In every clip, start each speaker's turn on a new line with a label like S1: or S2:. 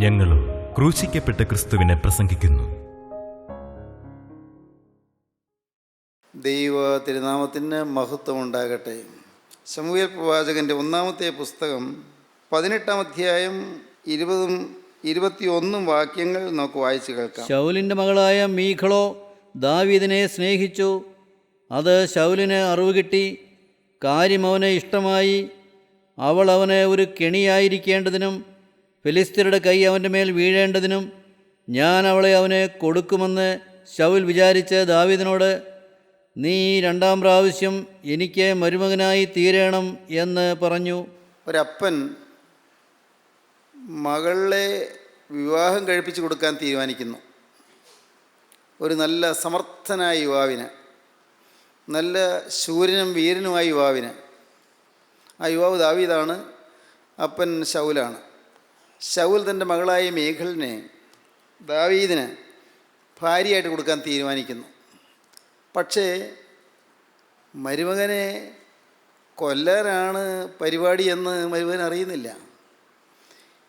S1: ഞങ്ങളും ക്രൂശിക്കപ്പെട്ട ക്രിസ്തുവിനെ പ്രസംഗിക്കുന്നു.
S2: ദൈവ തിരുനാമത്തിന് മഹത്വം ഉണ്ടാകട്ടെ. ശമൂവേൽ പ്രവാചകൻ്റെ 1-ാമത്തെ പുസ്തകം 18-ാം അധ്യായം 20-21 വാക്യങ്ങൾ നമുക്ക് വായിച്ചു കേൾക്കാം.
S3: ശൗലിൻ്റെ മകളായ മീഖളോ ദാവീദിനെ സ്നേഹിച്ചു. അത് ശൗലിന് അറിവ് കിട്ടി. കാര്യം അവന് ഇഷ്ടമായി. അവൾ അവന് ഒരു കെണിയായിരിക്കേണ്ടതിനും ഫിലിസ്ത്യരുടെ കൈ അവൻ്റെ മേൽ വീഴേണ്ടതിനും ഞാൻ അവളെ അവന് കൊടുക്കുമെന്ന് ശൗൽ വിചാരിച്ച് ദാവീദിനോട്, നീ 2-ാം പ്രാവശ്യം എനിക്ക് മരുമകനായി തീരണം എന്ന് പറഞ്ഞു.
S2: ഒരപ്പൻ മകളെ വിവാഹം കഴിപ്പിച്ചു കൊടുക്കാൻ തീരുമാനിക്കുന്നു. ഒരു നല്ല സമർത്ഥനായ യുവാവിന്, നല്ല ശൂരനും വീരനുമായ യുവാവിന്. ആ യുവാവ് ദാവീദാണ്, അപ്പൻ ശൗലാണ്. ശൗൽ തൻ്റെ മകളായ മീഖളിനെ ദാവീദിന് ഭാര്യയായിട്ട് കൊടുക്കാൻ തീരുമാനിക്കുന്നു. പക്ഷേ മരുമകനെ കൊല്ലാനാണ് പരിപാടി എന്ന് മരുമകൻ അറിയുന്നില്ല.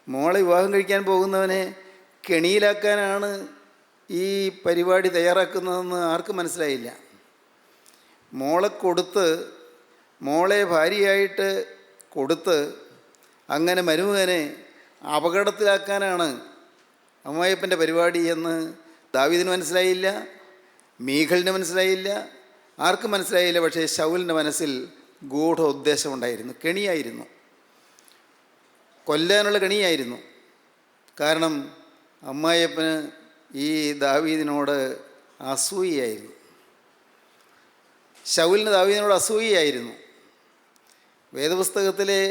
S2: മോളെ വിവാഹം കഴിക്കാൻ പോകുന്നവനെ കെണിയിലാക്കാനാണ് ഈ പരിപാടി തയ്യാറാക്കുന്നതെന്ന് ആർക്കും മനസ്സിലായില്ല. മോളെ ഭാര്യയായിട്ട് കൊടുത്ത് അങ്ങനെ മരുമകനെ അപകടത്തിലാക്കാനാണ് അമ്മായിയപ്പൻ്റെ പരിപാടി എന്ന് ദാവീദിന് മനസ്സിലായില്ല, മീഖളിന് മനസ്സിലായില്ല, ആർക്കും മനസ്സിലായില്ല. പക്ഷേ ശൗലിൻ്റെ മനസ്സിൽ ഗൂഢ ഉദ്ദേശമുണ്ടായിരുന്നു. കെണിയായിരുന്നു, കൊല്ലാനുള്ള കെണിയായിരുന്നു. കാരണം അമ്മായിയപ്പന് ഈ ദാവീദിനോട് അസൂയയായിരുന്നു. ശൗലിന് ദാവീദിനോട് അസൂയയായിരുന്നു. വേദപുസ്തകത്തിലെ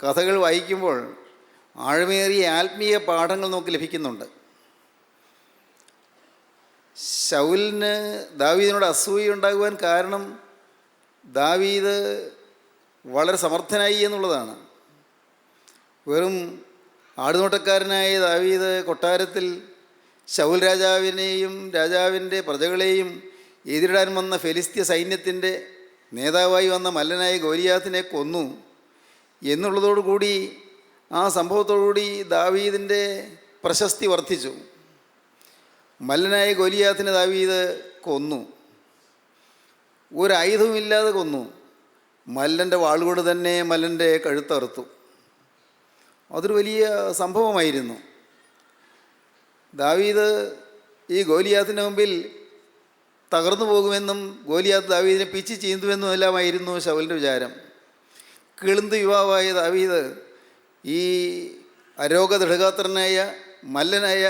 S2: കഥകൾ വായിക്കുമ്പോൾ ആഴമേറിയ ആത്മീയ പാഠങ്ങൾ നമുക്ക് ലഭിക്കുന്നുണ്ട്. ശൗലിന് ദാവീദിനോട് അസൂയ ഉണ്ടാകുവാൻ കാരണം ദാവീദ് വളരെ സമർത്ഥനായി എന്നുള്ളതാണ്. വെറും ആടുനോട്ടക്കാരനായ ദാവീദ് കൊട്ടാരത്തിൽ ശൗൽ രാജാവിനെയും രാജാവിൻ്റെ പ്രജകളെയും എതിരിടാൻ വന്ന ഫെലിസ്ത്യ സൈന്യത്തിൻ്റെ നേതാവായി വന്ന മല്ലനായ ഗോലിയാത്തിനെ കൊന്നു എന്നുള്ളതോടുകൂടി, ആ സംഭവത്തോടുകൂടി ദാവീദിൻ്റെ പ്രശസ്തി വർദ്ധിച്ചു. മല്ലനായ ഗോലിയാത്തിനെ ദാവീദ് കൊന്നു. ഒരായുധവുമില്ലാതെ കൊന്നു. മല്ലൻ്റെ വാളുകൊണ്ട് തന്നെ മല്ലൻ്റെ കഴുത്തറുത്തു. അതൊരു വലിയ സംഭവമായിരുന്നു. ദാവീദ് ഈ ഗോലിയാത്തിൻ്റെ മുമ്പിൽ തകർന്നു പോകുമെന്നും ഗോലിയാത്ത് ദാവീദിനെ പിച്ചി ചീന്തുമെന്നും എല്ലാമായിരുന്നു ശൗലിൻ്റെ വിചാരം. കിളുന്ത് യുവാവായ ദാവീദ് ഈ അരോഗദൃഢഗാത്രനായ മല്ലനായ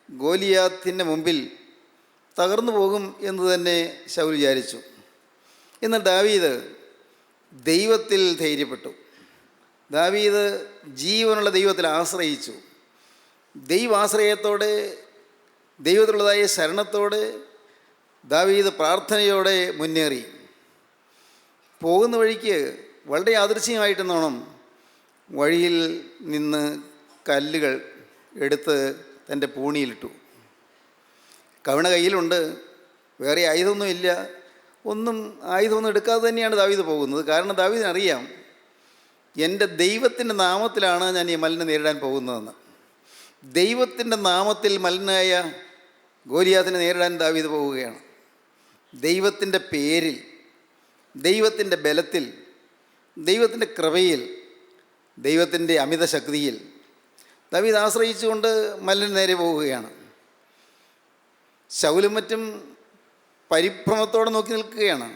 S2: ഗോലിയാത്തിൻ്റെ മുമ്പിൽ തകർന്നു പോകും എന്ന് തന്നെ ശൗൽ വിചാരിച്ചു. എന്നാൽ ദാവീദ് ദൈവത്തിൽ ധൈര്യപ്പെട്ടു. ദാവീദ് ജീവനുള്ള ദൈവത്തിൽ ആശ്രയിച്ചു. ദൈവാശ്രയത്തോടെ, ദൈവത്തിലുള്ളതായ ശരണത്തോടെ ദാവീദ് പ്രാർത്ഥനയോടെ മുന്നേറി. പോകുന്ന വഴിക്ക് വളരെ യാദൃച്ഛികമായിട്ടെന്നോണം വഴിയിൽ നിന്ന് കല്ലുകൾ എടുത്ത് തൻ്റെ പൂണിയിലിട്ടു. കവിണ കയ്യിലുണ്ട്, വേറെ ആയുധമൊന്നുമില്ല. ആയുധമൊന്നും എടുക്കാതെ തന്നെയാണ് ദാവീദ് പോകുന്നത്. കാരണം ദാവീദിനറിയാം, എൻ്റെ ദൈവത്തിൻ്റെ നാമത്തിലാണ് ഞാൻ ഈ മല്ലനെ നേരിടാൻ പോകുന്നതെന്ന്. ദൈവത്തിൻ്റെ നാമത്തിൽ മല്ലനായ ഗോലിയാത്തിനെ നേരിടാൻ ദാവീദ് പോവുകയാണ്. ദൈവത്തിൻ്റെ പേരിൽ, ദൈവത്തിൻ്റെ ബലത്തിൽ, ദൈവത്തിൻ്റെ കൃപയിൽ, ദൈവത്തിൻ്റെ അമിത ശക്തിയിൽ ദാവീദ് ആശ്രയിച്ചുകൊണ്ട് മല്ലന് നേരെ പോവുകയാണ്. ശൗലും മറ്റും പരിഭ്രമത്തോടെ നോക്കി നിൽക്കുകയാണ്.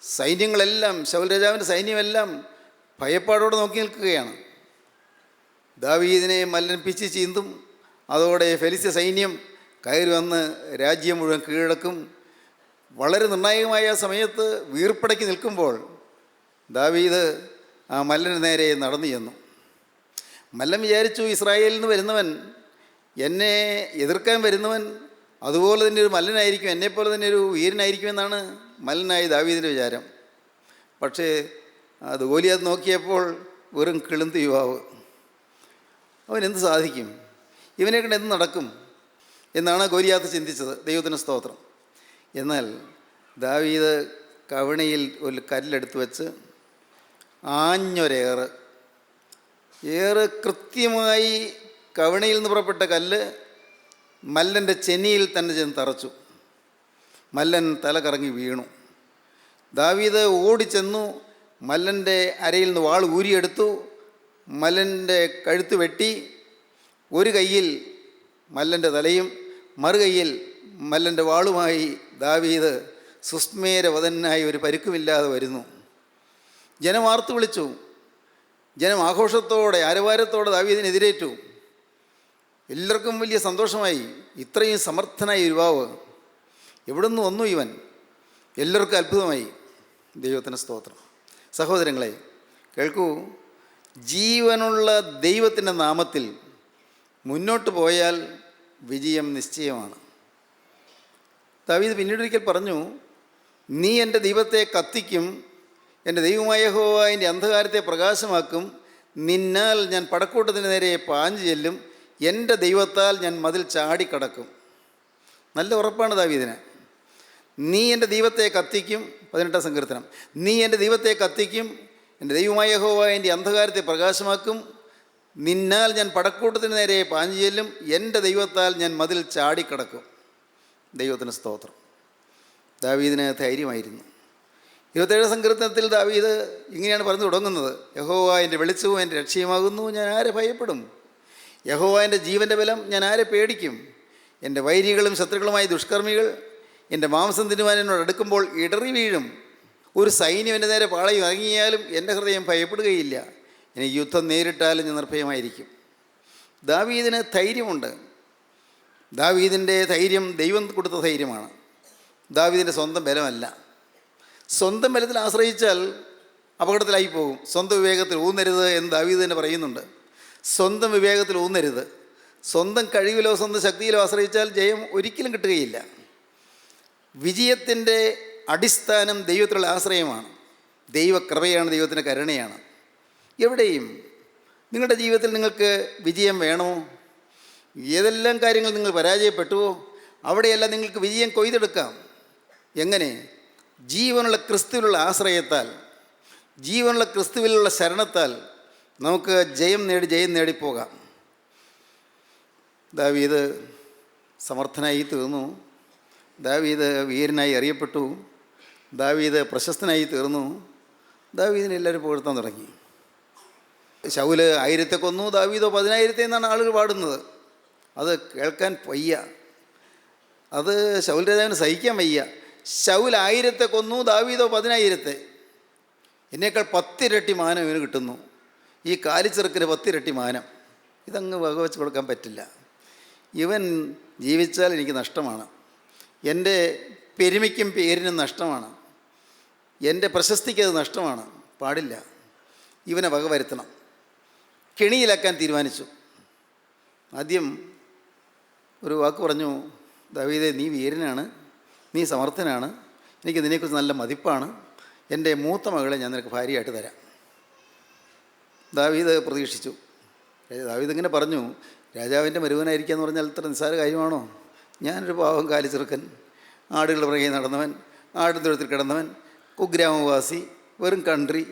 S2: സൈന്യങ്ങളെല്ലാം, ശൗൽ രാജാവിൻ്റെ സൈന്യമെല്ലാം ഭയപ്പാടോടെ നോക്കി നിൽക്കുകയാണ്. ദാവീദിനെ മല്ലൻ പിച്ച് ചീന്തും, അതോടെ ഫെലിസ്ത്യ സൈന്യം കയറി വന്ന് രാജ്യം മുഴുവൻ കീഴടക്കും. വളരെ നിർണായകമായ സമയത്ത് വീർപ്പടക്കി നിൽക്കുമ്പോൾ ദാവീദ് ആ മല്ലന് നേരെ നടന്നു ചെന്നു. മല്ലൻ വിചാരിച്ചു, ഇസ്രായേലിൽ നിന്ന് വരുന്നവൻ, എന്നെ എതിർക്കാൻ വരുന്നവൻ അതുപോലെ തന്നെ ഒരു മല്ലനായിരിക്കും, എന്നെപ്പോലെ തന്നെ ഒരു വീരനായിരിക്കുമെന്നാണ് മല്ലനായ ദാവീദിൻ്റെ വിചാരം. പക്ഷേ അത് ഗോലിയാത്ത് നോക്കിയപ്പോൾ വെറും കിളുന്ത് യുവാവ്. അവനെന്ത് സാധിക്കും, ഇവനെ കൊണ്ട് എന്ത് നടക്കും എന്നാണ് ഗോലിയാത്ത് ചിന്തിച്ചത്. ദൈവത്തിന് സ്തോത്രം. എന്നാൽ ദാവീദ് കവിണയിൽ ഒരു കല്ലെടുത്ത് വെച്ച് ആഞ്ഞൊരേറ് കൃത്യമായി കവിണയിൽ നിന്ന് പുറപ്പെട്ട കല്ല് മല്ലൻ്റെ ചെന്നിയിൽ തന്നെ ചെന്ന് തറച്ചു. മല്ലൻ തല കറങ്ങി വീണു. ദാവീദ് ഓടിച്ചെന്നു മല്ലൻ്റെ അരയിൽ നിന്ന് വാൾ ഊരിയെടുത്തു. മല്ലൻ്റെ കഴുത്ത് വെട്ടി. ഒരു കയ്യിൽ മല്ലൻ്റെ തലയും മറുകൈയിൽ മല്ലൻ്റെ വാളുമായി ദാവീദ് സുസ്മേരവദനായി ഒരു പരുക്കുമില്ലാതെ വരുന്നു. ജനം ആർത്തു വിളിച്ചു. ജനം ആഘോഷത്തോടെ ആരവാരത്തോടെ ദാവീദിനെതിരേറ്റു. എല്ലാവർക്കും വലിയ സന്തോഷമായി. ഇത്രയും സമർത്ഥനായ യുവാവ് എവിടെ നിന്ന് വന്നു ഇവൻ? എല്ലാവർക്കും അത്ഭുതമായി. ദൈവത്തിന് സ്തോത്രം. സഹോദരങ്ങളെ കേൾക്കൂ, ജീവനുള്ള ദൈവത്തിൻ്റെ നാമത്തിൽ മുന്നോട്ട് പോയാൽ വിജയം നിശ്ചയമാണ്. ദാവീദ് പിന്നീടൊരിക്കൽ പറഞ്ഞു, നീ എൻ്റെ ദൈവത്തെ കത്തിക്കും, എൻ്റെ ദൈവമായ യഹോവ എൻ്റെ അന്ധകാരത്തെ പ്രകാശമാക്കും, നിന്നാൽ ഞാൻ പടക്കൂട്ടത്തിന് നേരെ പാഞ്ഞു ചെല്ലും, എൻ്റെ ദൈവത്താൽ ഞാൻ മതിൽ ചാടിക്കടക്കും. നല്ല ഉറപ്പാണ് ദാവീദിന്. നീ എൻ്റെ ദൈവത്തെ കത്തിക്കും, 18-ാം സങ്കീർത്തനം. നീ എൻ്റെ ദൈവത്തെ കത്തിക്കും, എൻ്റെ ദൈവമായ യഹോവ എൻ്റെ അന്ധകാരത്തെ പ്രകാശമാക്കും, നിന്നാൽ ഞാൻ പടക്കൂട്ടത്തിന് നേരെ പാഞ്ഞു ചെല്ലും, എൻ്റെ ദൈവത്താൽ ഞാൻ മതിൽ ചാടിക്കടക്കും. ദൈവത്തിന് സ്തോത്രം. ദാവീദിന് ധൈര്യമായിരുന്നു. 27-ാം സങ്കീർത്തനത്തിൽ ദാവീദ് ഇങ്ങനെയാണ് പറഞ്ഞു തുടങ്ങുന്നത്: യഹോവ എൻ്റെ വെളിച്ചവും എൻ്റെ രക്ഷയുമാകുന്നു, ഞാൻ ആരെ ഭയപ്പെടും? യഹോവ എൻ്റെ ജീവൻ്റെ ബലം, ഞാൻ ആരെ പേടിക്കും? എൻ്റെ വൈരികളും ശത്രുക്കളുമായ ദുഷ്കർമ്മികൾ എൻ്റെ മാംസം തിന്നുവാൻ എന്നോട് അടുക്കുമ്പോൾ ഇടറി വീഴും. ഒരു സൈന്യം എൻ്റെ നേരെ പാളയം ഇറങ്ങിയാലും എൻ്റെ ഹൃദയം ഭയപ്പെടുകയില്ല. എനിക്ക് യുദ്ധം നേരിട്ടാലും ഞാൻ നിർഭയമായിരിക്കും. ദാവീദിന് ധൈര്യമുണ്ട്. ദാവീദിൻ്റെ ധൈര്യം ദൈവം കൊടുത്ത ധൈര്യമാണ്. ദാവീദിൻ്റെ സ്വന്തം ബലമല്ല. സ്വന്തം ബലത്തിൽ ആശ്രയിച്ചാൽ അപകടത്തിലായി പോകും. സ്വന്തം വിവേകത്തിൽ ഊന്നരുത് എന്ന് ദാവീദ് തന്നെ പറയുന്നുണ്ട്. സ്വന്തം വിവേകത്തിൽ ഊന്നരുത്. സ്വന്തം കഴിവിലോ സ്വന്തം ശക്തിയിലോ ആശ്രയിച്ചാൽ ജയം ഒരിക്കലും കിട്ടുകയില്ല. വിജയത്തിൻ്റെ അടിസ്ഥാനം ദൈവത്തിലുള്ള ആശ്രയമാണ്. ദൈവകൃപയാണ്, ദൈവത്തിൻ്റെ കരുണയാണ്. എവിടെയും നിങ്ങളുടെ ജീവിതത്തിൽ നിങ്ങൾക്ക് വിജയം വേണമോ? ഏതെല്ലാം കാര്യങ്ങൾ നിങ്ങൾ പരാജയപ്പെട്ടുവോ അവിടെയെല്ലാം നിങ്ങൾക്ക് വിജയം കൊയ്തെടുക്കാം. എങ്ങനെ? ജീവനുള്ള ക്രിസ്തുവിലുള്ള ആശ്രയത്താൽ, ജീവനുള്ള ക്രിസ്തുവിലുള്ള ശരണത്താൽ നമുക്ക് ജയം നേടിപ്പോകാം. ദാവീദ് സമർത്ഥനായി തീർന്നു. ദാവീദ് വീരനായി അറിയപ്പെട്ടു. ദാവീദ് പ്രശസ്തനായി തീർന്നു. ദാവീദിനെ എല്ലാവരും പുകഴ്ത്താൻ തുടങ്ങി. ശൗല് 1000 കൊന്നു, ദാവീദോ 10,000 എന്നാണ് ആളുകൾ പാടുന്നത്. അത് കേൾക്കാൻ വയ്യ. അത് ശൗൽ രാജാവിന് സഹിക്കാൻ വയ്യ. ശൗൽ 1000 കൊന്നു, ദാവീദോ 10,000. എന്നേക്കാൾ 10 ഇരട്ടി മാനം ഇവന് കിട്ടുന്നു. ഈ കാലിച്ചെറുക്കിന് 10 ഇരട്ടി മാനം. ഇതങ്ങ് വകവെച്ച് കൊടുക്കാൻ പറ്റില്ല. ഇവൻ ജീവിച്ചാൽ എനിക്ക് നഷ്ടമാണ്. എൻ്റെ പെരുമയ്ക്കും പേരിനും നഷ്ടമാണ്. എൻ്റെ പ്രശസ്തിക്കത് നഷ്ടമാണ്. പാടില്ല. ഇവനെ വകവരുത്തണം. കെണിയിലാക്കാൻ തീരുമാനിച്ചു. ആദ്യം ഒരു വാക്ക് പറഞ്ഞു: ദാവീദേ, നീ വീരനാണ്, നീ സമർത്ഥനാണ്, എനിക്ക് നിന്നെക്കുറിച്ച് നല്ല മതിപ്പാണ്. എൻ്റെ മൂത്ത മകളെ ഞാൻ നിനക്ക് ഭാര്യയായിട്ട് തരാം. ദാവീദ് പ്രതീക്ഷിച്ചു. ദാവീദ് ഇങ്ങനെ പറഞ്ഞു: രാജാവിൻ്റെ മരുവനായിരിക്കുക എന്ന് പറഞ്ഞാൽ അത്ര നിസ്സാര കാര്യമാണോ? ഞാനൊരു പാവം കാലിച്ചെറുക്കൻ, ആടുകളുടെ പുറകെ നടന്നവൻ, ആടും തൊഴുത്തിൽ കിടന്നവൻ, കുഗ്രാമവാസി, വെറും കൺട്രി.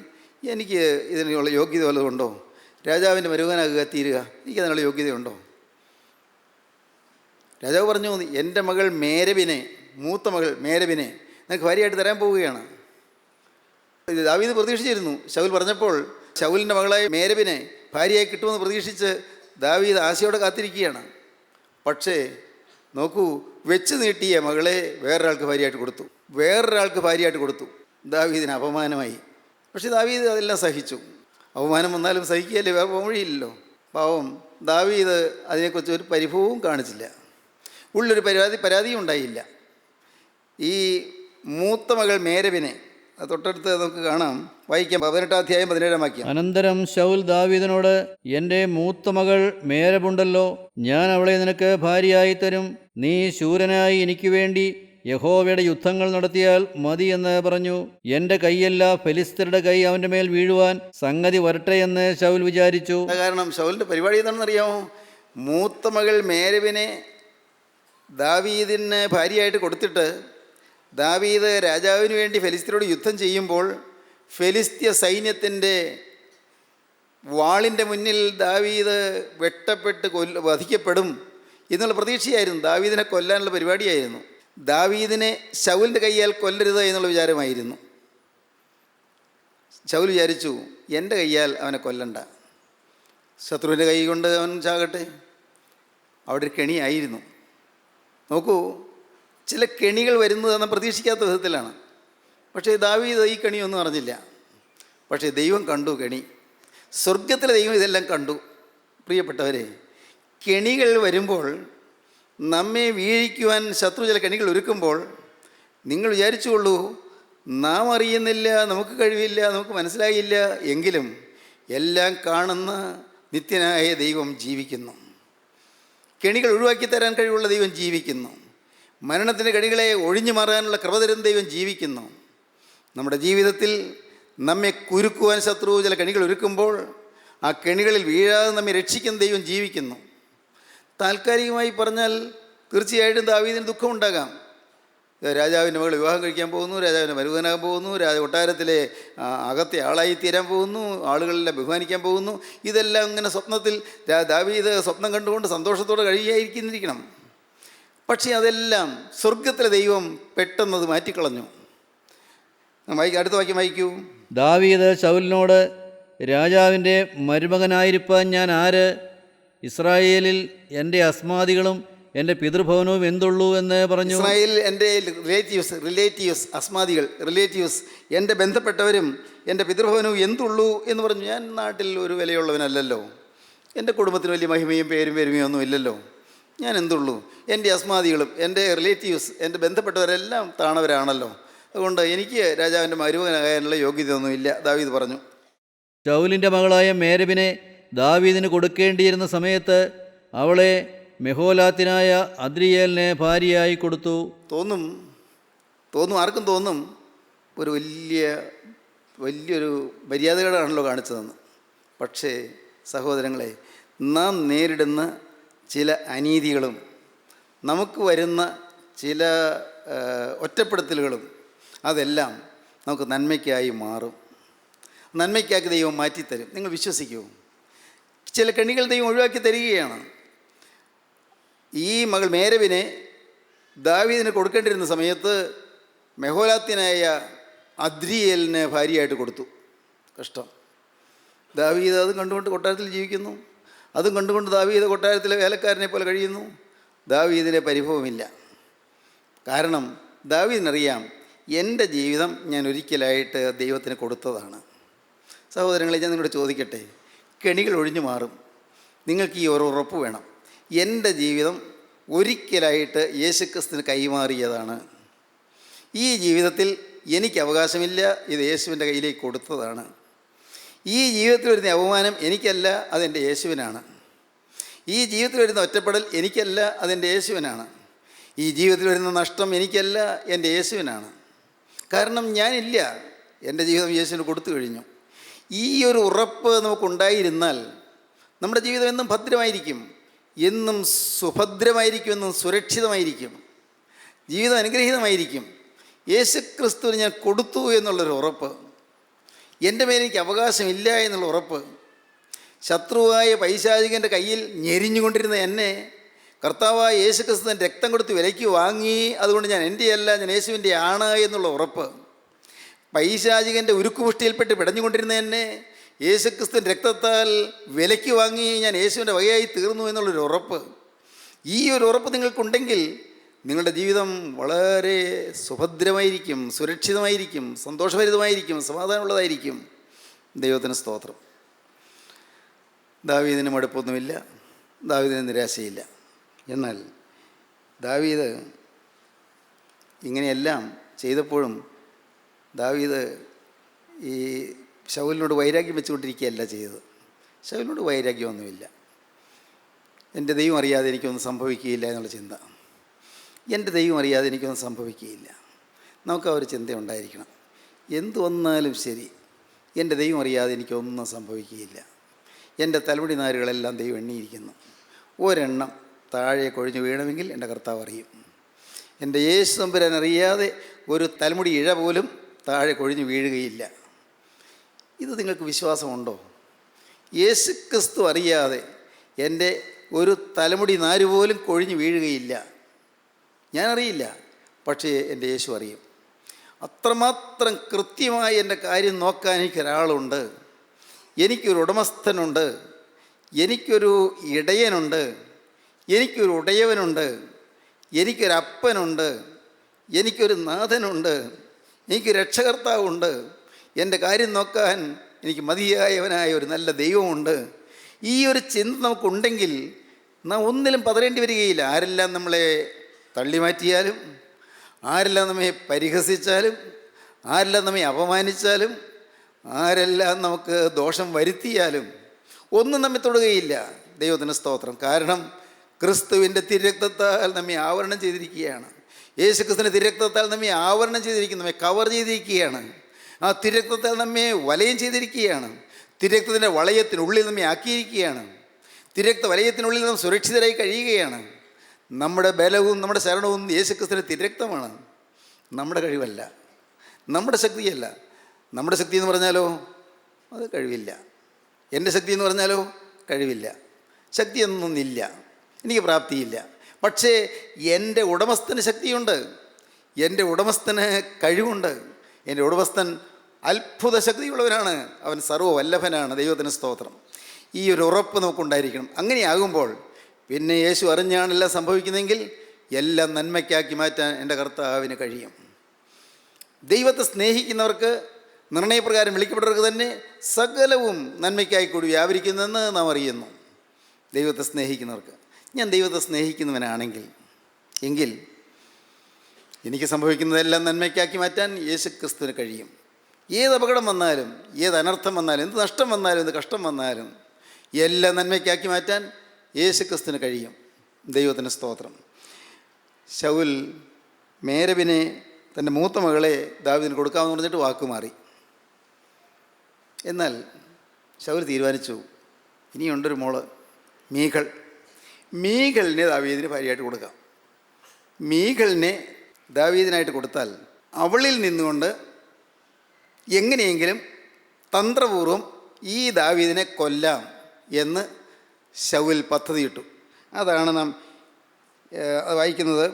S2: എനിക്ക് ഇതിനുള്ള യോഗ്യത വല്ലതുണ്ടോ? രാജാവിൻ്റെ മരുവനാകുക, തീരുക, എനിക്ക് അതിനുള്ള യോഗ്യതയുണ്ടോ? രാജാവ് പറഞ്ഞു: എൻ്റെ മകൾ മേരബിനെ, മൂത്ത മകൾ മേരബിനെ നിനക്ക് ഭാര്യയായിട്ട് തരാൻ പോവുകയാണ്. ദാവീദ് പ്രതീക്ഷിച്ചിരുന്നു. ശൗൽ പറഞ്ഞപ്പോൾ ശൗലിൻ്റെ മകളായ മേരബിനെ ഭാര്യയായി കിട്ടുമെന്ന് പ്രതീക്ഷിച്ച് ദാവീദ് ആശയോടെ കാത്തിരിക്കുകയാണ്. പക്ഷേ നോക്കൂ, വെച്ച് നീട്ടിയ മകളെ വേറൊരാൾക്ക് ഭാര്യയായിട്ട് കൊടുത്തു. ദാവീദിന് അപമാനമായി. പക്ഷേ ദാവീദ് അതെല്ലാം സഹിച്ചു. അപമാനം വന്നാലും സഹിക്കുകയല്ലേ, വേറെ വഴിയില്ലല്ലോ. പാവം ദാവീദ് അതിനെക്കുറിച്ച് ഒരു പരിഭവവും കാണിച്ചില്ല. ഉള്ളൊരു പരാതിയും ഉണ്ടായില്ല. ഈ മൂത്ത മകൾ മേരബിനെ തൊട്ടടുത്ത് നമുക്ക് കാണാം, വായിക്കാം. 18-ാം അധ്യായം 17-ാം വാക്യം.
S3: അനന്തരം ശൗൽ ദാവീദിനോട്: എൻ്റെ മൂത്ത മകൾ മേരബുണ്ടല്ലോ, ഞാൻ അവളെ നിനക്ക് ഭാര്യയായി തരും. നീ ശൂരനായി എനിക്ക് വേണ്ടി യഹോവയുടെ യുദ്ധങ്ങൾ നടത്തിയാൽ മതി എന്ന് പറഞ്ഞു. എൻ്റെ കൈയല്ല, ഫെലിസ്ത്യരുടെ കൈ അവൻ്റെ മേൽ വീഴുവാൻ സംഗതി വരട്ടെ എന്ന് ശൗൽ വിചാരിച്ചു.
S2: കാരണം ശൗലിൻ്റെ പരിപാടി എന്താണെന്ന് അറിയാമോ? മൂത്ത മകൾ മേരബിനെ ദാവീദിന് ഭാര്യയായിട്ട് കൊടുത്തിട്ട് ദാവീദ് രാജാവിന് വേണ്ടി ഫെലിസ്ത്യരോട് യുദ്ധം ചെയ്യുമ്പോൾ ഫെലിസ്ത്യ സൈന്യത്തിൻ്റെ വാളിൻ്റെ മുന്നിൽ ദാവീദ് വെട്ടപ്പെട്ട് വധിക്കപ്പെടും എന്നുള്ള പ്രതീക്ഷയായിരുന്നു. ദാവീദിനെ കൊല്ലാനുള്ള പരിപാടിയായിരുന്നു. ദാവീദിനെ ശൗലിൻ്റെ കയ്യാൽ കൊല്ലരുത് എന്നുള്ള വിചാരമായിരുന്നു. ശൗൽ വിചാരിച്ചു, എൻ്റെ കയ്യാൽ അവനെ കൊല്ലണ്ട, ശത്രുവിൻ്റെ കൈ കൊണ്ട് അവൻ ചാകട്ടെ. അവിടെ ഒരു കെണിയായിരുന്നു. നോക്കൂ, ചില കെണികൾ വരുന്നത് നമ്മൾ പ്രതീക്ഷിക്കാത്ത വിധത്തിലാണ്. പക്ഷേ ദാവീദ് ഈ കെണിയൊന്നും അറിഞ്ഞില്ല. പക്ഷേ ദൈവം കണ്ടു കെണി. സ്വർഗത്തിലെ ദൈവം ഇതെല്ലാം കണ്ടു. പ്രിയപ്പെട്ടവരെ, കെണികൾ വരുമ്പോൾ, നമ്മെ വീഴിക്കുവാൻ ശത്രു ചില കെണികൾ ഒരുക്കുമ്പോൾ, നിങ്ങൾ വിചാരിച്ചുകൊള്ളൂ, നാം അറിയുന്നില്ല, നമുക്ക് കഴിവില്ല, നമുക്ക് മനസ്സിലായില്ല എങ്കിലും എല്ലാം കാണുന്ന നിത്യനായ ദൈവം ജീവിക്കുന്നു. കെണികൾ ഒഴിവാക്കി തരാൻ കഴിവുള്ള ദൈവം ജീവിക്കുന്നു. മരണത്തിൻ്റെ കെണികളെ ഒഴിഞ്ഞു മാറാനുള്ള കൃപ തരുന്ന ദൈവം ജീവിക്കുന്നു. നമ്മുടെ ജീവിതത്തിൽ നമ്മെ കുരുക്കുവാൻ ശത്രു ചില കെണികൾ ഒരുക്കുമ്പോൾ ആ കെണികളിൽ വീഴാതെ നമ്മെ രക്ഷിക്കുന്ന ദൈവം ജീവിക്കുന്നു. താൽക്കാലികമായി പറഞ്ഞാൽ തീർച്ചയായിട്ടും ദാവീദിന് ദുഃഖമുണ്ടാകാം. രാജാവിൻ്റെ മകൾ വിവാഹം കഴിക്കാൻ പോകുന്നു, രാജാവിൻ്റെ മരുമകനാകാൻ പോകുന്നു, കൊട്ടാരത്തിലെ അകത്തെ ആളായി തീരാൻ പോകുന്നു, ആളുകളെല്ലാം ബഹുമാനിക്കാൻ പോകുന്നു. ഇതെല്ലാം ഇങ്ങനെ സ്വപ്നത്തിൽ ദാവീദ് സ്വപ്നം കണ്ടുകൊണ്ട് സന്തോഷത്തോടെ കഴിയായിരിക്കുന്നിരിക്കണം. പക്ഷേ അതെല്ലാം സ്വർഗത്തിലെ ദൈവം പെട്ടെന്നത് മാറ്റിക്കളഞ്ഞു. അടുത്ത വാക്യം വായിക്കൂ.
S3: ദാവീദ് ശൗലിനോട്, രാജാവിൻ്റെ മരുമകനായിരിക്കാൻ ഞാൻ ആര്? ഇസ്രായേലിൽ എൻ്റെ അസ്മാദികളും എൻ്റെ പിതൃഭവനവും എന്തുള്ളൂ എന്ന് പറഞ്ഞു.
S2: ഇസ്രായേലിൽ എൻ്റെ റിലേറ്റീവ്സ് എൻ്റെ ബന്ധപ്പെട്ടവരും എൻ്റെ പിതൃഭവനവും എന്തുള്ളൂ എന്ന് പറഞ്ഞു. ഞാൻ നാട്ടിൽ ഒരു വിലയുള്ളവനല്ലല്ലോ, എൻ്റെ കുടുംബത്തിന് വലിയ മഹിമയും പേരുമയോ ഒന്നും ഇല്ലല്ലോ, ഞാൻ എന്തുള്ളൂ? എൻ്റെ അസ്മാദികളും എൻ്റെ റിലേറ്റീവ്സ് എൻ്റെ ബന്ധപ്പെട്ടവരെല്ലാം താണവരാണല്ലോ, അതുകൊണ്ട് എനിക്ക് രാജാവിൻ്റെ മരുമകനാകാനുള്ള യോഗ്യതയൊന്നുമില്ല, ദാവീദ് പറഞ്ഞു.
S3: ശൗലിൻ്റെ മകളായ മേരബിനെ ദാവീദിന് കൊടുക്കേണ്ടിയിരുന്ന സമയത്ത് അവളെ മെഹോലാത്തിനായ അദ്രിയേലിനെ ഭാര്യയായി കൊടുത്തു.
S2: ആർക്കും തോന്നും ഒരു വലിയൊരു മര്യാദകളാണല്ലോ കാണിച്ചതെന്ന്. പക്ഷേ സഹോദരങ്ങളെ, നാം നേരിടുന്ന ചില അനീതികളും നമുക്ക് വരുന്ന ചില ഒറ്റപ്പെടുത്തലുകളും അതെല്ലാം നമുക്ക് നന്മയ്ക്കായി മാറും. നന്മയ്ക്കാക്കി ദൈവം മാറ്റിത്തരും. നിങ്ങൾ വിശ്വസിക്കൂ, ചില കെണികൾ ദൈവം ഒഴിവാക്കി തരികയാണ്. ഈ മകൾ മേരബിനെ ദാവീദിന് കൊടുക്കേണ്ടിരുന്ന സമയത്ത് മെഹോലാത്യനായ അദ്രിയേലിന് ഭാര്യയായിട്ട് കൊടുത്തു. കഷ്ടം. ദാവീദ് അതും കണ്ടുകൊണ്ട് കൊട്ടാരത്തിൽ ജീവിക്കുന്നു, അതും കണ്ടുകൊണ്ട് ദാവീദ് കൊട്ടാരത്തിലെ വേലക്കാരനെ പോലെ കഴിയുന്നു. ദാവീദിന് പരിഭവമില്ല. കാരണം ദാവീദിനറിയാം, എൻ്റെ ജീവിതം ഞാൻ ഒരിക്കലായിട്ട് ദൈവത്തിന് കൊടുത്തതാണ്. സഹോദരങ്ങളെ, ഞാൻ നിങ്ങളോട് ചോദിക്കട്ടെ, കെണികൾ ഒഴിഞ്ഞു മാറും. നിങ്ങൾക്ക് ഈ ഒരു ഉറപ്പ് വേണം, എൻ്റെ ജീവിതം ഒരിക്കലായിട്ട് യേശുക്രിസ്തുവിന് കൈമാറിയതാണ്. ഈ ജീവിതത്തിൽ എനിക്ക് അവകാശമില്ല, ഇത് യേശുവിൻ്റെ കയ്യിലേക്ക് കൊടുത്തതാണ്. ഈ ജീവിതത്തിൽ വരുന്ന അപമാനം എനിക്കല്ല, അതെൻ്റെ യേശുവിനാണ്. ഈ ജീവിതത്തിൽ വരുന്ന ഒറ്റപ്പെടൽ എനിക്കല്ല, അതെൻ്റെ യേശുവിനാണ്. ഈ ജീവിതത്തിൽ വരുന്ന നഷ്ടം എനിക്കല്ല, എൻ്റെ യേശുവിനാണ്. കാരണം ഞാനില്ല, എൻ്റെ ജീവിതം യേശുവിന് കൊടുത്തു കഴിഞ്ഞു. ഈ ഒരു ഉറപ്പ് നമുക്കുണ്ടായിരുന്നാൽ നമ്മുടെ ജീവിതം എന്നും ഭദ്രമായിരിക്കും, എന്നും സുഭദ്രമായിരിക്കും, എന്നും സുരക്ഷിതമായിരിക്കും, ജീവിതം അനുഗ്രഹീതമായിരിക്കും. യേശുക്രിസ്തുവിന് ഞാൻ കൊടുത്തു എന്നുള്ളൊരു ഉറപ്പ്, എൻ്റെ മേലെ എനിക്ക് അവകാശമില്ല എന്നുള്ള ഉറപ്പ്. ശത്രുവായ പൈശാചികൻ്റെ കയ്യിൽ ഞെരിഞ്ഞുകൊണ്ടിരുന്ന എന്നെ കർത്താവായ യേശുക്രിസ്തുവിൻ്റെ രക്തം കൊടുത്ത് വിലയ്ക്ക് വാങ്ങി, അതുകൊണ്ട് ഞാൻ എൻ്റെയല്ല, ഞാൻ യേശുവിൻ്റെ ആണ് എന്നുള്ള ഉറപ്പ്. പൈശാചികൻ്റെ ഉരുക്കുപുഷ്ടിയിൽപ്പെട്ട് പിടഞ്ഞുകൊണ്ടിരുന്ന എന്നെ യേശുക്രിസ്തുവിൻ്റെ രക്തത്താൽ വിലയ്ക്ക് വാങ്ങി, ഞാൻ യേശുവിൻ്റെ വകയായി തീർന്നു എന്നുള്ളൊരു ഉറപ്പ്. ഈ ഒരു ഉറപ്പ് നിങ്ങൾക്കുണ്ടെങ്കിൽ നിങ്ങളുടെ ജീവിതം വളരെ സുഭദ്രമായിരിക്കും, സുരക്ഷിതമായിരിക്കും, സന്തോഷഭരിതമായിരിക്കും, സമാധാനമുള്ളതായിരിക്കും. ദൈവത്തിന് സ്തോത്രം. ദാവീദിന് മടുപ്പൊന്നുമില്ല, ദാവീദിന് നിരാശയില്ല. എന്നാൽ ദാവീദ് ഇങ്ങനെയെല്ലാം ചെയ്തപ്പോഴും ദാവീദ് ഈ ശൗലിനോട് വൈരാഗ്യം വെച്ചുകൊണ്ടിരിക്കുകയല്ല ചെയ്തത്. ശൗലിനോട് വൈരാഗ്യമൊന്നുമില്ല. എൻ്റെ ദൈവം അറിയാതെ എനിക്കൊന്നും സംഭവിക്കുകയില്ല എന്നുള്ള ചിന്ത. എൻ്റെ ദൈവം അറിയാതെ എനിക്കൊന്നും സംഭവിക്കുകയില്ല. നമുക്ക് ആ ഒരു ചിന്ത ഉണ്ടായിരിക്കണം. എന്തു വന്നാലും ശരി, എൻ്റെ ദൈവം അറിയാതെ എനിക്കൊന്നും സംഭവിക്കുകയില്ല. എൻ്റെ തലമുടി നാരുകളെല്ലാം ദൈവം എണ്ണിയിരിക്കുന്നു. ഒരെണ്ണം താഴെ കൊഴിഞ്ഞു വീണമെങ്കിൽ എൻ്റെ കർത്താവ് അറിയും. എൻ്റെ യേശു തമ്പുരാൻ അറിയാതെ ഒരു തലമുടി ഇഴ പോലും താഴെ കൊഴിഞ്ഞു വീഴുകയില്ല. ഇത് നിങ്ങൾക്ക് വിശ്വാസമുണ്ടോ? യേശു ക്രിസ്തു അറിയാതെ എൻ്റെ ഒരു തലമുടി നാര് പോലും കൊഴിഞ്ഞു വീഴുകയില്ല. ഞാനറിയില്ല, പക്ഷേ എൻ്റെ യേശു അറിയും. അത്രമാത്രം കൃത്യമായി എൻ്റെ കാര്യം നോക്കാൻ എനിക്കൊരാളുണ്ട്. എനിക്കൊരു ഉടമസ്ഥനുണ്ട്, എനിക്കൊരു ഇടയനുണ്ട്, എനിക്കൊരു ഉടയവനുണ്ട്, എനിക്കൊരപ്പനുണ്ട്, എനിക്കൊരു നാഥനുണ്ട്, എനിക്ക് രക്ഷകർത്താവുണ്ട്. എൻ്റെ കാര്യം നോക്കാൻ എനിക്ക് മതിയായവനായ ഒരു നല്ല ദൈവമുണ്ട്. ഈ ഒരു ചിന്ത നമുക്കുണ്ടെങ്കിൽ നാം ഒന്നിലും പതറേണ്ടി വരികയില്ല. ആരെല്ലാം നമ്മളെ തള്ളി മാറ്റിയാലും, ആരെല്ലാം നമ്മെ പരിഹസിച്ചാലും, ആരെല്ലാം നമ്മെ അപമാനിച്ചാലും, ആരെല്ലാം നമുക്ക് ദോഷം വരുത്തിയാലും ഒന്നും നമ്മെ തൊടുകയില്ല. ദൈവത്തിന് സ്തോത്രം. കാരണം ക്രിസ്തുവിൻ്റെ തിരുരക്തത്താൽ നമ്മെ ആവരണം ചെയ്തിരിക്കുകയാണ്. യേശു ക്രിസ്തുവിൻ്റെ തിരുരക്തത്താൽ നമ്മെ ആവരണം ചെയ്തിരിക്കുന്നു, നമ്മെ കവർ ചെയ്തിരിക്കുകയാണ്. ആ തിരുരക്തത്താൽ നമ്മെ വലയം ചെയ്തിരിക്കുകയാണ്. തിരുരക്തത്തിൻ്റെ വളയത്തിനുള്ളിൽ നമ്മെ ആക്കിയിരിക്കുകയാണ്. തിരുരക്ത വലയത്തിനുള്ളിൽ നാം സുരക്ഷിതരായി കഴിയുകയാണ്. നമ്മുടെ ബലവും നമ്മുടെ ശരണവും യേശു ക്രിസ്തുവിൻ്റെ തിരുരക്തമാണ്, നമ്മുടെ കഴിവല്ല, നമ്മുടെ ശക്തിയല്ല. നമ്മുടെ ശക്തി എന്ന് പറഞ്ഞാലോ അത് കഴിവില്ല. എൻ്റെ ശക്തി എന്ന് പറഞ്ഞാലോ കഴിവില്ല. ശക്തിയൊന്നുമില്ല, എനിക്ക് പ്രാപ്തിയില്ല. പക്ഷേ എൻ്റെ ഉടമസ്ഥന് ശക്തിയുണ്ട്, എൻ്റെ ഉടമസ്ഥന് കഴിവുണ്ട്. എൻ്റെ ഉടമസ്ഥൻ അത്ഭുത ശക്തിയുള്ളവനാണ്, അവൻ സർവ്വവല്ലഭനാണ്. ദൈവത്തിന് സ്തോത്രം. ഈ ഒരു ഉറപ്പ് നമുക്കുണ്ടായിരിക്കണം. അങ്ങനെയാകുമ്പോൾ പിന്നെ യേശു അറിഞ്ഞാണ് എല്ലാം സംഭവിക്കുന്നതെങ്കിൽ എല്ലാം നന്മയ്ക്കാക്കി മാറ്റാൻ എൻ്റെ കർത്താവിന് കഴിയും. ദൈവത്തെ സ്നേഹിക്കുന്നവർക്ക്, നിർണയപ്രകാരം വിളിക്കപ്പെട്ടവർക്ക് തന്നെ സകലവും നന്മയ്ക്കായി കൂടി വ്യാപരിക്കുന്നതെന്ന് നാം അറിയുന്നു. ദൈവത്തെ സ്നേഹിക്കുന്നവർക്ക്, ഞാൻ ദൈവത്തെ സ്നേഹിക്കുന്നവനാണെങ്കിൽ എങ്കിൽ എനിക്ക് സംഭവിക്കുന്നതെല്ലാം നന്മയ്ക്കാക്കി മാറ്റാൻ യേശു ക്രിസ്തുവിന് കഴിയും. ഏത് അപകടം വന്നാലും, ഏത് അനർത്ഥം വന്നാലും, എന്ത് നഷ്ടം വന്നാലും, എന്ത് കഷ്ടം വന്നാലും എല്ലാം നന്മയ്ക്കാക്കി മാറ്റാൻ യേശു ക്രിസ്തുവിന് കഴിയും. ദൈവത്തിന് സ്തോത്രം. ശൗൽ മേരബിനെ, തൻ്റെ മൂത്ത മകളെ ദാവീദിന് കൊടുക്കാമെന്ന് പറഞ്ഞിട്ട് വാക്കുമാറി. എന്നാൽ ശൗൽ തീരുമാനിച്ചു, ഇനിയുണ്ടൊരു മോള് മീഖളിനെ ദാവീദിന് ഭാര്യയായിട്ട് കൊടുക്കാം. മീഖളിനെ ദാവീദിനായിട്ട് കൊടുത്താൽ അവളിൽ നിന്നുകൊണ്ട് എങ്ങനെയെങ്കിലും തന്ത്രപൂർവം ഈ ദാവീദിനെ കൊല്ലാം എന്ന് ശൗൽ പദ്ധതിയിട്ടു. അതാണ് നാം വായിക്കുന്നത്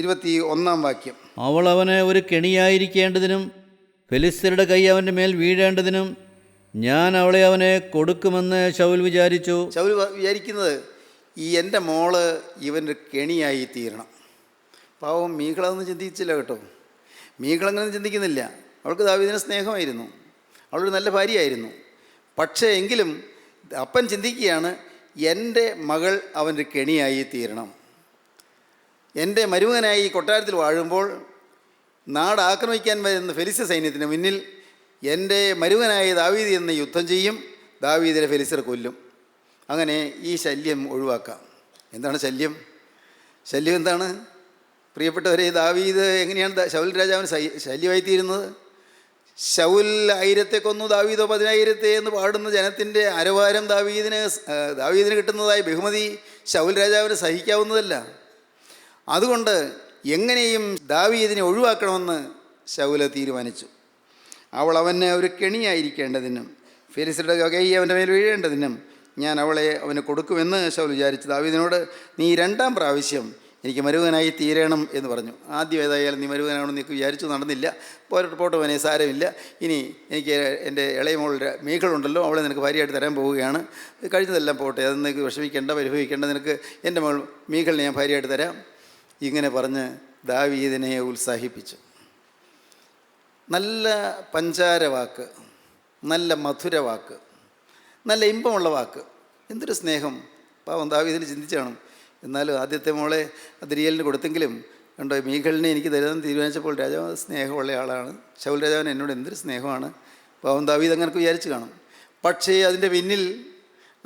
S2: 21-ാം വാക്യം.
S3: അവൾ അവന് ഒരു കെണിയായിരിക്കേണ്ടതിനും ഫെലിസ്ത്യരുടെ കൈ അവൻ്റെ മേൽ വീഴേണ്ടതിനും ഞാൻ അവളെ അവനെ കൊടുക്കുമെന്ന് ശൗൽ വിചാരിച്ചു.
S2: ശൗൽ വിചാരിക്കുന്നത്, ഈ എൻ്റെ മോള് ഇവൻ്റെ കെണിയായി തീരണം. പാവം മീഖളൊന്നും ചിന്തിച്ചില്ല കേട്ടോ. മീഖളങ്ങനെയൊന്നും ചിന്തിക്കുന്നില്ല. അവൾക്ക് ദാവീദിന് സ്നേഹമായിരുന്നു, അവളൊരു നല്ല ഭാര്യയായിരുന്നു. പക്ഷേ എങ്കിലും അപ്പൻ ചിന്തിക്കുകയാണ്, എൻ്റെ മകൾ അവൻ്റെ കെണിയായി തീരണം. എൻ്റെ മരുമകനായി കൊട്ടാരത്തിൽ വാഴുമ്പോൾ നാട് ആക്രമിക്കാൻ വരുന്ന ഫെലിസ്ത്യ സൈന്യത്തിന് മുന്നിൽ എൻ്റെ മരുമകനായ ദാവീദ് എന്ന് യുദ്ധം ചെയ്യും, ദാവീദിനെ ഫെലിസ്ത്യർ കൊല്ലും. അങ്ങനെ ഈ ശല്യം ഒഴിവാക്കാം. എന്താണ് ശല്യം? ശല്യം എന്താണ് പ്രിയപ്പെട്ടവരെ? ദാവീദ് എങ്ങനെയാണ് ശൗൽ രാജാവിന് ശല്യമായിത്തീരുന്നത്? ശൗൽ 1000 കൊന്നു, ദാവീദോ 10,000 എന്ന് പാടുന്ന ജനത്തിൻ്റെ അരവാരം ദാവീദിന് കിട്ടുന്നതായ ബഹുമതി ശൗൽ രാജാവിന് സഹിക്കാവുന്നതല്ല. അതുകൊണ്ട് എങ്ങനെയും ദാവീദിനെ ഒഴിവാക്കണമെന്ന് ശൗൽ തീരുമാനിച്ചു. അവൾ അവന് ഒരു കെണിയായിരിക്കേണ്ടതിനും ഫെലിസ്ത്യരുടെ കൈ അവൻ്റെ മേൽ വീഴേണ്ടതിനും ഞാൻ അവളെ അവന് കൊടുക്കുമെന്ന് ശൗൽ വിചാരിച്ചു. ദാവീദിനോട്, നീ 2-ാം പ്രാവശ്യം എനിക്ക് മരുമകനായി തീരണം എന്ന് പറഞ്ഞു. ആദ്യം ഏതായാലും നീ മരുമകനാണെന്ന് നീക്ക് വിചാരിച്ചു, നടന്നില്ല. പോട്ടവനെ സാരമില്ല. ഇനി എനിക്ക് എൻ്റെ ഇളയ മോളുടെ മീഖളുണ്ടല്ലോ, അവളെ നിനക്ക് ഭാര്യയായിട്ട് തരാൻ പോവുകയാണ്. കഴിഞ്ഞതെല്ലാം പോട്ടെ, അത് നിനക്ക് വിഷമിക്കേണ്ട, പരിഭവിക്കേണ്ട. നിനക്ക് എൻ്റെ മോൾ മീഖളിനെ ഞാൻ ഭാര്യയായിട്ട് തരാം. ഇങ്ങനെ പറഞ്ഞ് ദാവീദിനെ ഉത്സാഹിപ്പിച്ചു. നല്ല പഞ്ചാര വാക്ക്, നല്ല മധുര വാക്ക്, നല്ല ഇമ്പമുള്ള വാക്ക്. എന്തൊരു സ്നേഹം! പാവം ദാവീദിന് ചിന്തിച്ചാണ്. എന്നാലും ആദ്യത്തെ മോളെ അദ്രിയേലിന് കൊടുത്തെങ്കിലും കണ്ടോ, മീഖളിനെ എനിക്ക് തരാൻ തീരുമാനിച്ചപ്പോൾ രാജാവ് സ്നേഹമുള്ള ആളാണ്. ശൗൽ രാജാവിന് എന്നോട് എന്തൊരു സ്നേഹമാണ്. പാവം ദാവീദ് അങ്ങനെ വിചാരിച്ച് കാണും. പക്ഷേ അതിൻ്റെ പിന്നിൽ,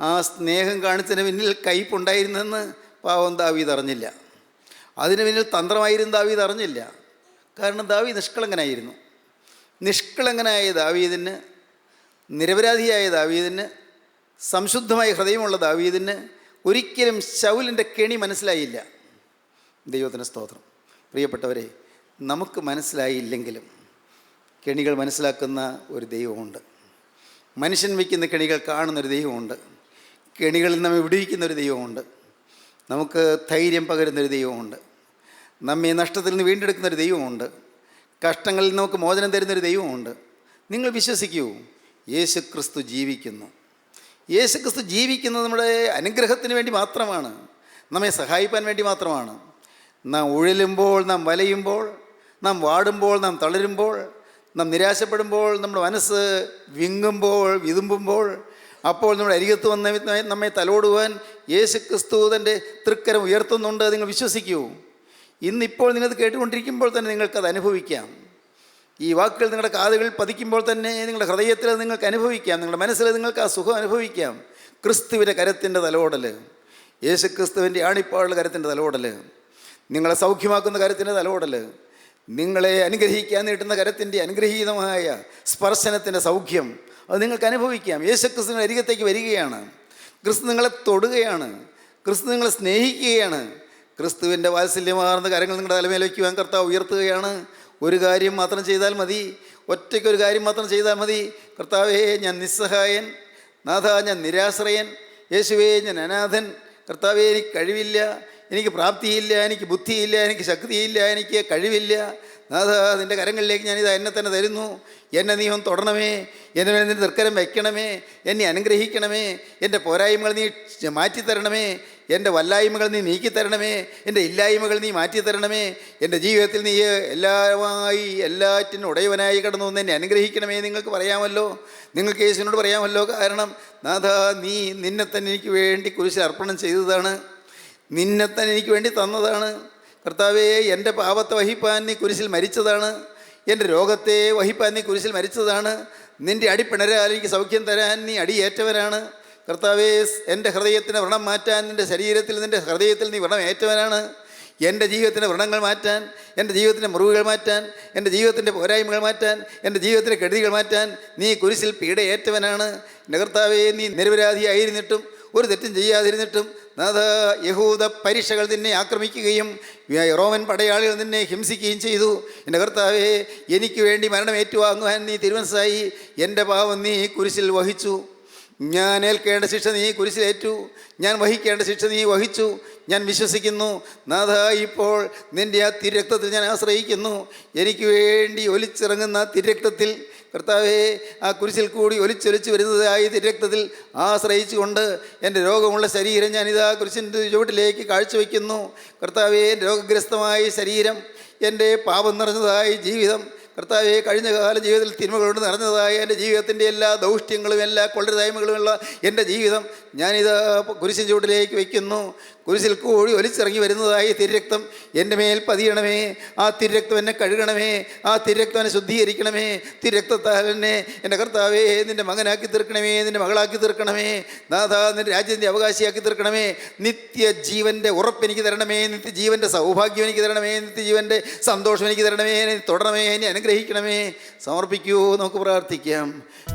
S2: ആ സ്നേഹം കാണിച്ചതിന് പിന്നിൽ കയ്പുണ്ടായിരുന്നെന്ന് പാവം ദാവീദ് അറിഞ്ഞില്ല. അതിന് പിന്നിൽ തന്ത്രമായിരുന്നു ദാവീദ് അറിഞ്ഞില്ല. കാരണം ദാവീദ് നിഷ്കളങ്കനായിരുന്നു. നിഷ്കളങ്കനായ ദാവീദിന്, നിരപരാധിയായ ദാവീദിന്, സംശുദ്ധമായ ഹൃദയമുള്ള ദാവീദിന് ഒരിക്കലും ശൗലിൻ്റെ കെണി മനസ്സിലായില്ല. ദൈവത്തിന് സ്തോത്രം. പ്രിയപ്പെട്ടവരെ, നമുക്ക് മനസ്സിലായില്ലെങ്കിലും കെണികൾ മനസ്സിലാക്കുന്ന ഒരു ദൈവമുണ്ട്. മനുഷ്യൻ വയ്ക്കുന്ന കെണികൾ കാണുന്നൊരു ദൈവമുണ്ട്. കെണികളിൽ നമ്മെ വിടുവിക്കുന്നൊരു ദൈവമുണ്ട്. നമുക്ക് ധൈര്യം പകരുന്നൊരു ദൈവമുണ്ട്. നമ്മെ നഷ്ടത്തിൽ നിന്ന് വീണ്ടെടുക്കുന്നൊരു ദൈവമുണ്ട്. കഷ്ടങ്ങളിൽ നമുക്ക് മോചനം തരുന്നൊരു ദൈവമുണ്ട്. നിങ്ങൾ വിശ്വസിക്കൂ, യേശു ക്രിസ്തു ജീവിക്കുന്നു. യേശു ക്രിസ്തു ജീവിക്കുന്നത് നമ്മുടെ അനുഗ്രഹത്തിന് വേണ്ടി മാത്രമാണ്, നമ്മെ സഹായിപ്പാൻ വേണ്ടി മാത്രമാണ്. നാം ഉഴലുമ്പോൾ, നാം വലയുമ്പോൾ, നാം വാടുമ്പോൾ, നാം തളരുമ്പോൾ, നാം നിരാശപ്പെടുമ്പോൾ, നമ്മുടെ മനസ്സ് വിങ്ങുമ്പോൾ, വിതുമ്പുമ്പോൾ, അപ്പോൾ നമ്മുടെ അരികത്ത് വന്ന് നമ്മെ തലോടുവാൻ യേശു ക്രിസ്തു തൻ്റെ തൃക്കരം ഉയർത്തുന്നുണ്ട്. നിങ്ങൾ വിശ്വസിക്കൂ. ഇന്നിപ്പോൾ നിങ്ങളത് കേട്ടുകൊണ്ടിരിക്കുമ്പോൾ തന്നെ നിങ്ങൾക്കത് അനുഭവിക്കാം. ഈ വാക്കുകൾ നിങ്ങളുടെ കാതുകളിൽ പതിക്കുമ്പോൾ തന്നെ നിങ്ങളുടെ ഹൃദയത്തിൽ നിങ്ങൾക്ക് അനുഭവിക്കാം, നിങ്ങളുടെ മനസ്സിൽ നിങ്ങൾക്ക് ആ സുഖം അനുഭവിക്കാം. ക്രിസ്തുവിൻ്റെ കരത്തിൻ്റെ തലോടൽ, യേശു ക്രിസ്തുവിൻ്റെ ആണിപ്പാടുള്ള കരത്തിൻ്റെ തലോടൽ, നിങ്ങളെ സൗഖ്യമാക്കുന്ന കരത്തിൻ്റെ തലോടൽ, നിങ്ങളെ അനുഗ്രഹിക്കാൻ നീട്ടുന്ന കരത്തിൻ്റെ അനുഗ്രഹീതമായ സ്പർശനത്തിൻ്റെ സൗഖ്യം, അത് നിങ്ങൾക്ക് അനുഭവിക്കാം. യേശു ക്രിസ്തുവിൻ്റെ അരികത്തേക്ക് വരികയാണ്. ക്രിസ്തു നിങ്ങളെ തൊടുകയാണ്. ക്രിസ്തു നിങ്ങളെ സ്നേഹിക്കുകയാണ്. ക്രിസ്തുവിൻ്റെ വാത്സല്യമാർന്ന കരങ്ങൾ നിങ്ങളുടെ തലമേൽ വയ്ക്കുവാൻ കർത്താവ് ഉയർത്തുകയാണ്. ഒരു കാര്യം മാത്രം ചെയ്താൽ മതി, ഒറ്റയ്ക്കൊരു കാര്യം മാത്രം ചെയ്താൽ മതി. കർത്താവേ, ഞാൻ നിസ്സഹായൻ, നാഥ ഞാൻ നിരാശ്രയൻ, യേശുവേ ഞാൻ അനാഥൻ, കർത്താവേ എനിക്ക് കഴിവില്ല, എനിക്ക് പ്രാപ്തിയില്ല, എനിക്ക് ബുദ്ധിയില്ല, എനിക്ക് ശക്തിയില്ല, എനിക്ക് കഴിവില്ല. നാഥ നിൻ്റെ കരങ്ങളിലേക്ക് ഞാനിതാ എന്നെ തന്നെ തരുന്നു. എന്നെ നീ ഒന്ന് തൊടണമേ, എന്നെ നിൻ്റെ തൃക്കരം വയ്ക്കണമേ, എന്നെ അനുഗ്രഹിക്കണമേ, എൻ്റെ പോരായ്മകൾ നീ മാറ്റിത്തരണമേ, എൻ്റെ വല്ലായ്മകൾ നീ നീക്കിത്തരണമേ, എൻ്റെ ഇല്ലായ്മകൾ നീ മാറ്റിത്തരണമേ, എൻ്റെ ജീവിതത്തിൽ നീ എല്ലാറ്റിനും ഉടയവനായി കടന്നു വന്ന് എന്നെ അനുഗ്രഹിക്കണമേ. നിങ്ങൾക്ക് പറയാമല്ലോ, നിങ്ങൾക്ക് യേശുവിനോട് പറയാമല്ലോ. കാരണം നാഥ നീ നിന്നെ തന്നെ എനിക്ക് വേണ്ടി കുരിശിൽ അർപ്പണം ചെയ്തതാണ്, നിന്നെ തന്നെ എനിക്ക് വേണ്ടി തന്നതാണ്. കർത്താവേ, എൻ്റെ പാപത്തെ വഹിപ്പാൻ നീ കുരിശിൽ മരിച്ചതാണ്, എൻ്റെ രോഗത്തെ വഹിപ്പാൻ നീ കുരിശിൽ മരിച്ചതാണ്, നിൻ്റെ അടിപ്പിണരാൽ എനിക്ക് സൗഖ്യം തരാൻ നീ അടിയേറ്റവനാണ്. കർത്താവേ, എൻ്റെ ഹൃദയത്തിൻ്റെ വ്രണം മാറ്റാൻ നിൻ്റെ ശരീരത്തിൽ നിൻ്റെ ഹൃദയത്തിൽ നീ വ്രണം ഏറ്റവനാണ്. എൻ്റെ ജീവിതത്തിൻ്റെ വ്രണങ്ങൾ മാറ്റാൻ, എൻ്റെ ജീവിതത്തിൻ്റെ മുറിവുകൾ മാറ്റാൻ, എൻ്റെ ജീവിതത്തിൻ്റെ പോരായ്മകൾ മാറ്റാൻ, എൻ്റെ ജീവിതത്തിൻ്റെ കെടുതികൾ മാറ്റാൻ നീ കുരിശിൽ പീഡയേറ്റവനാണ്. എൻ്റെ കർത്താവേ, നീ നിരപരാധിയായിരുന്നിട്ടും ഒരു തെറ്റും ചെയ്യാതിരുന്നിട്ടും നാഥ യഹൂദ പരീക്ഷകൾ നിന്നെ ആക്രമിക്കുകയും റോമൻ പടയാളികൾ നിന്നെ ഹിംസിക്കുകയും ചെയ്തു. എൻ്റെ കർത്താവേ, എനിക്ക് വേണ്ടി മരണം ഏറ്റുവാങ്ങുവാൻ നീ തിരുമനസ്സായി. എൻ്റെ പാവം നീ കുരിശിൽ വഹിച്ചു. ഞാൻ ഏൽക്കേണ്ട ശിക്ഷ നീ കുരിശിലേറ്റു, ഞാൻ വഹിക്കേണ്ട ശിക്ഷ നീ വഹിച്ചു. ഞാൻ വിശ്വസിക്കുന്നു നാഥ, ഇപ്പോൾ നിൻ്റെ ആ തിരക്തത്തിൽ ഞാൻ ആശ്രയിക്കുന്നു. എനിക്ക് വേണ്ടി ഒലിച്ചിറങ്ങുന്ന തിരക്തത്തിൽ കർത്താവേ, ആ കുരിശിൽ കൂടി ഒലിച്ചൊലിച്ച് വരുന്നതായി തിരക്തത്തിൽ ആശ്രയിച്ചുകൊണ്ട് എൻ്റെ രോഗമുള്ള ശരീരം ഞാനിതാ കുരിശിൻ്റെ ചുവട്ടിലേക്ക് കാഴ്ചവെക്കുന്നു. കർത്താവേ, രോഗഗ്രസ്തമായ ശരീരം, എൻ്റെ പാപം നിറഞ്ഞതായ ജീവിതം, കർത്താവെ, കഴിഞ്ഞ കാല ജീവിതത്തിൽ തിന്മകളുണ്ട് നിറഞ്ഞതായ എൻ്റെ ജീവിതത്തിൻ്റെ എല്ലാ ദൗഷ്ട്യങ്ങളും എല്ലാ കൊള്ളരുതായ്മകളുമുള്ള എൻ്റെ ജീവിതം ഞാനിത് കുരിശിൻ ചുവട്ടിലേക്ക് വയ്ക്കുന്നു. കുരിശിൽ കൂടി ഒലിച്ചിറങ്ങി വരുന്നതായി തിരക്തം എൻ്റെ മേൽ പതിയണമേ. ആ തിരക്തം എന്നെ കഴുകണമേ, ആ തിരക്തം എന്നെ ശുദ്ധീകരിക്കണമേ. തിരക്തത്താൽ എന്നെ എൻ്റെ കർത്താവേ നിൻ്റെ മകനാക്കി തീർക്കണമേ, നിൻ്റെ മകളാക്കി തീർക്കണമേ. നാഥ, നിൻ്റെ രാജ്യത്തിൻ്റെ അവകാശിയാക്കി തീർക്കണമേ. നിത്യജീവൻ്റെ ഉറപ്പെനിക്ക് തരണമേ, നിത്യജീവൻ്റെ സൗഭാഗ്യം എനിക്ക് തരണമേ, നിത്യജീവൻ്റെ സന്തോഷം എനിക്ക് തരണമേ. എന്നെ തൊടണമേ, എന്നെ അനുഗ്രഹിക്കണമേ. സമർപ്പിക്കൂ, നമുക്ക് പ്രാർത്ഥിക്കാം.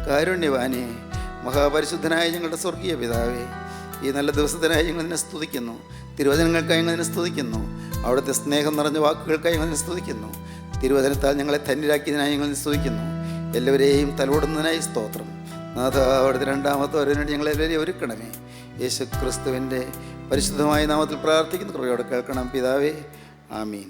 S2: കാരുണ്യവാനേ, മഹാപരിശുദ്ധനായ ഞങ്ങളുടെ സ്വർഗീയ പിതാവേ, ഈ നല്ല ദിവസത്തിനായി ഞങ്ങൾ നിന്നെ സ്തുതിക്കുന്നു. തിരുവചനങ്ങൾക്കായി ഞങ്ങൾ നിന്നെ സ്തുതിക്കുന്നു. അവിടുത്തെ സ്നേഹം നിറഞ്ഞ വാക്കുകൾക്കായി ഞങ്ങൾ നിന്നെ സ്തുതിക്കുന്നു. തിരുവചനത്താൽ ഞങ്ങളെ ധന്യരാക്കിയതിനായി ഞങ്ങൾ നിന്നെ സ്തുതിക്കുന്നു. എല്ലാവരെയും തലോടുന്നതിനായി സ്തോത്രം. നാഥ, അവിടുത്തെ രണ്ടാമത്തെ വരവിനുവേണ്ടി ഞങ്ങളെല്ലാവരെയും ഒരുക്കണമേ. യേശു ക്രിസ്തുവിൻ്റെ പരിശുദ്ധമായ നാമത്തിൽ പ്രാർത്ഥിക്കുന്ന കൃപയോടെ കേൾക്കണം പിതാവേ. ആമീൻ.